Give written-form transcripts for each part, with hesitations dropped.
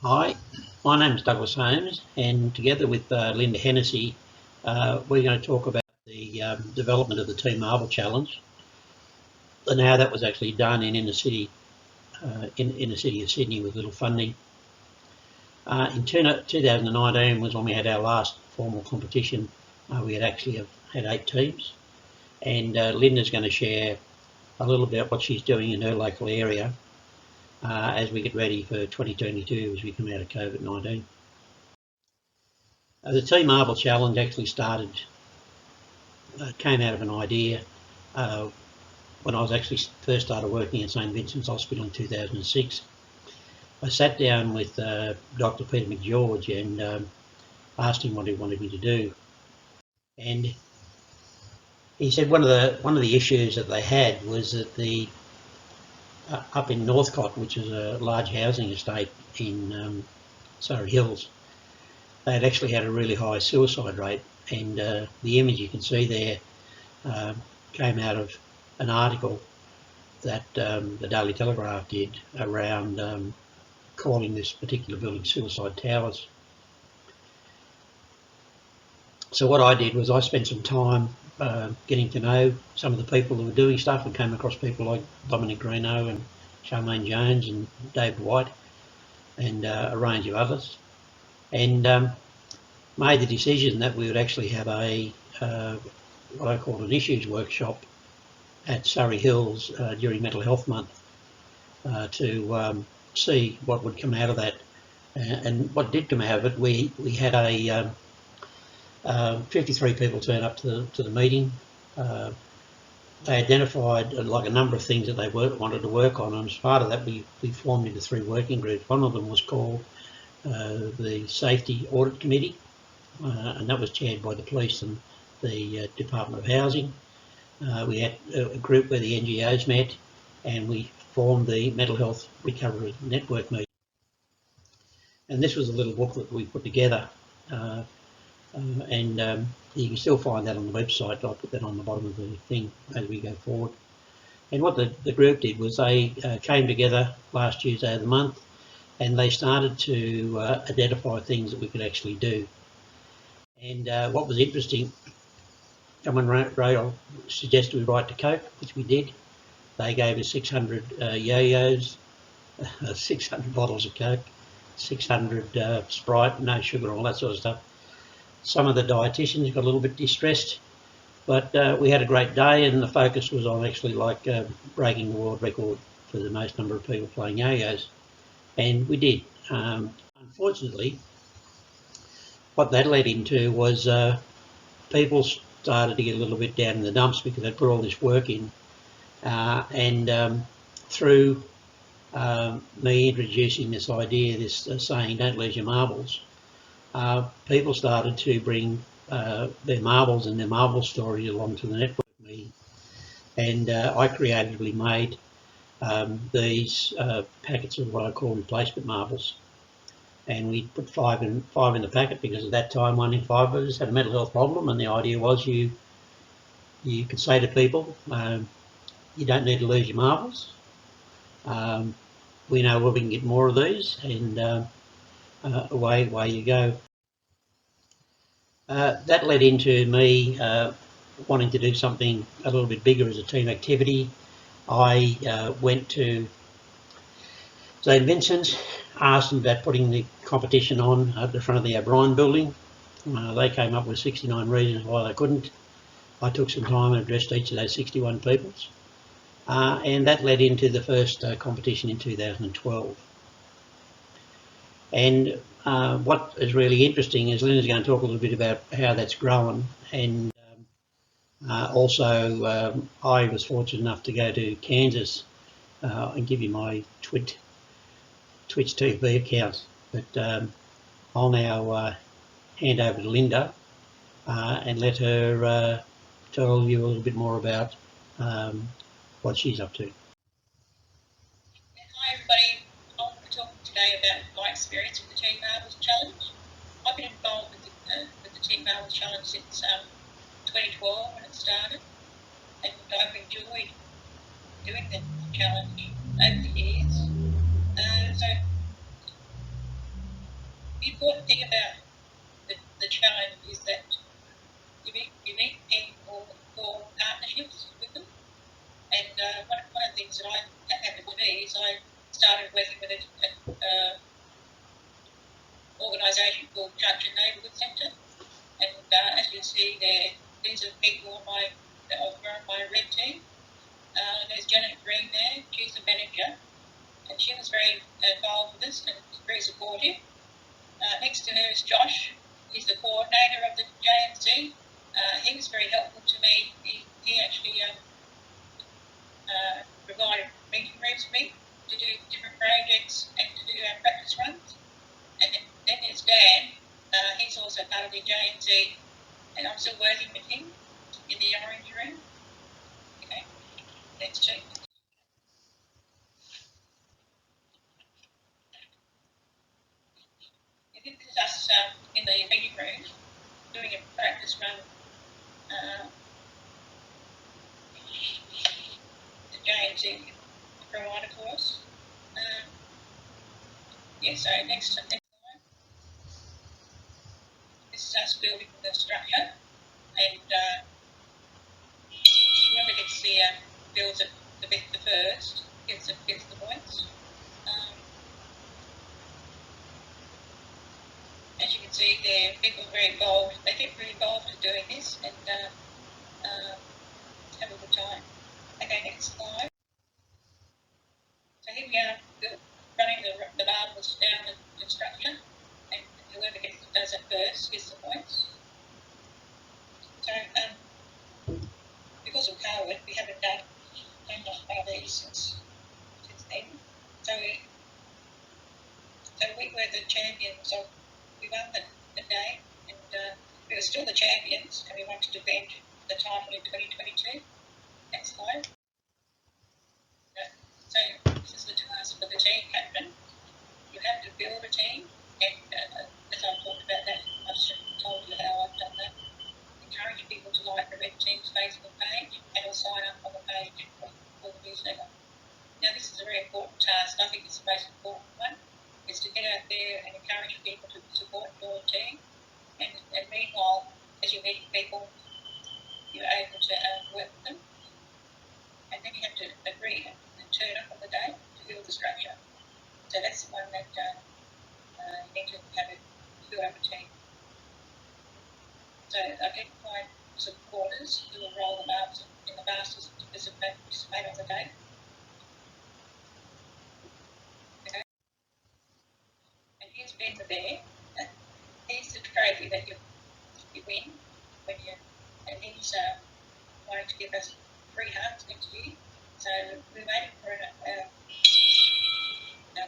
Hi, my name's Douglas Holmes, and together with Linda Hennessy, we're going to talk about the development of the Team Marble Challenge and how that was actually done in inner city, in the city of Sydney with little funding. In 2019 was when we had our last formal competition. We had actually had 8 teams, and Linda's going to share a little bit what she's doing in her local area as we get ready for 2022 as we come out of COVID-19. The Team Marble Challenge actually came out of an idea when I was actually first started working at St Vincent's Hospital in 2006. I sat down with Dr. Peter McGeorge and asked him what he wanted me to do, and he said one of the issues that they had was that up in Northcott, which is a large housing estate in Surrey Hills, they had actually had a really high suicide rate, and the image you can see there came out of an article that the Daily Telegraph did around calling this particular building suicide towers. So what I did was I spent some time getting to know some of the people who were doing stuff, and came across people like Dominic Greeno and Charmaine Jones and David White and a range of others, and made the decision that we would actually have a what I call an issues workshop at Surrey Hills during Mental Health Month to see what would come out of that. And what did come out of it, we had 53 people turn up to the meeting. They identified like a number of things that they wanted to work on, and as part of that we formed into 3 working groups. One of them was called the Safety Audit Committee, and that was chaired by the police and the Department of Housing. We had a group where the NGOs met, and we formed the Mental Health Recovery Network meeting. And this was a little booklet we put together, and you can still find that on the website. I'll put that on the bottom of the thing as we go forward. And what the group did was they came together last Tuesday of the month, and they started to identify things that we could actually do. And what was interesting, someone suggested we write to Coke, which we did. They gave us 600 yo-yos, 600 bottles of Coke, 600 Sprite, no sugar, all that sort of stuff. Some of the dietitians got a little bit distressed, but we had a great day, and the focus was on actually breaking the world record for the most number of people playing yo-yos, and we did. Unfortunately, what that led into was people started to get a little bit down in the dumps because they'd put all this work in, and through me introducing this idea, this saying, don't lose your marbles, people started to bring their marbles and their marble story along to the network meeting, and I creatively made these packets of what I call replacement marbles, and we put five in the packet because at that time 1 in 5 of us had a mental health problem, and the idea was you could say to people, you don't need to lose your marbles. We know where we can get more of these, and away you go. That led into me wanting to do something a little bit bigger as a team activity. I went to St Vincent's, asked them about putting the competition on at the front of the O'Brien building. They came up with 69 reasons why they couldn't. I took some time and addressed each of those 61 people, and that led into the first competition in 2012. And what is really interesting is Linda's going to talk a little bit about how that's grown, and also I was fortunate enough to go to Kansas and give you my Twitch TV account, but I'll now hand over to Linda and let her tell you a little bit more about what she's up to. Hi everybody, I'm going to talk today about my experience with the Team Marbles Challenge. I've been involved with the Team Marbles Challenge since 2012 when it started, and I've enjoyed doing the challenge over the years. So the important thing about the challenge is that you meet people for partnerships with them. And one of the things that happened to me is I started working with an organisation called Junction Neighbourhood Centre. And as you can see there, these are people on my red team. There's Janet Green there, she's the manager, and she was very involved with us and very supportive. Next to her is Josh, he's the coordinator of the JNC. He was very helpful to me. He actually provided meeting rooms for me to do different projects and to do our practice runs. And then there's Dan, he's also part of the JNC, and I'm still working with him in the orange room. Okay, let's check. This is us in the meeting room doing a practice run. The JNC provider for us. So next slide. This is us building the structure, and whoever gets the builds it the first gets the points. As you can see there, people are very involved. They get very involved in doing this and have a good time. Okay, next slide. So here we are running the marbles down the structure, and whoever does it first gets the points. So because of COVID, we haven't done these since then. So we were the champions of. We won the day, and we were still the champions, and we want to defend the title in 2022. Next slide. So this is the task for the team captain. You have to build a team, and as I've talked about that, I've told you how I've done that. Encourage people to like the Red Team's Facebook page and will sign up on the page for the newsletter. Now this is a very important task. I think it's the most important one, is to get out there and encourage people to support your team. And meanwhile, as you meet people, you're able to work with them. And then you have to agree and turn up on the day to build the structure. So that's the one that you need to have a build up a team. So identify supporters who will roll the marbles in the baskets to participate on the day. Okay. And here's Ben the Bear. Here's the trophy that you win when and he's wanting to give us free hugs next year. So we're waiting for our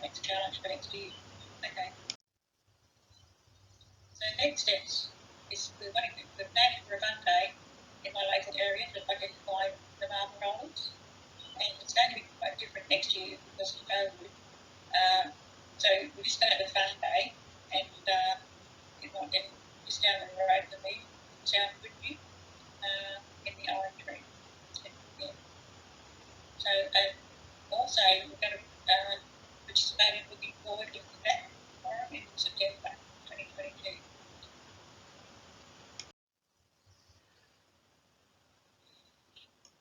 next challenge for next year. Okay. So next steps is we're planning for a fun day in my local area to identify the marble rollers, and it's going to be quite different next year because of COVID. So we're just going to have a fun day, and it might get just down the road for me, South Woodview, in the orange room. Yeah. So also we're going to participate in looking forward to that forum in September 2022.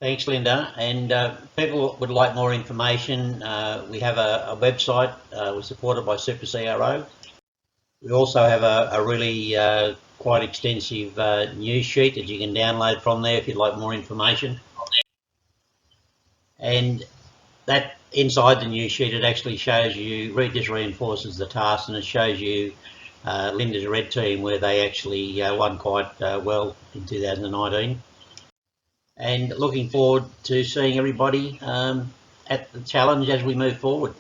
Thanks, Linda. And people would like more information. We have a website. We're supported by Super CRO. We also have a really quite extensive news sheet that you can download from there if you'd like more information. And that inside the news sheet, it actually shows you, just reinforces the task, and it shows you Linda's red team where they actually won quite well in 2019. And looking forward to seeing everybody at the challenge as we move forward.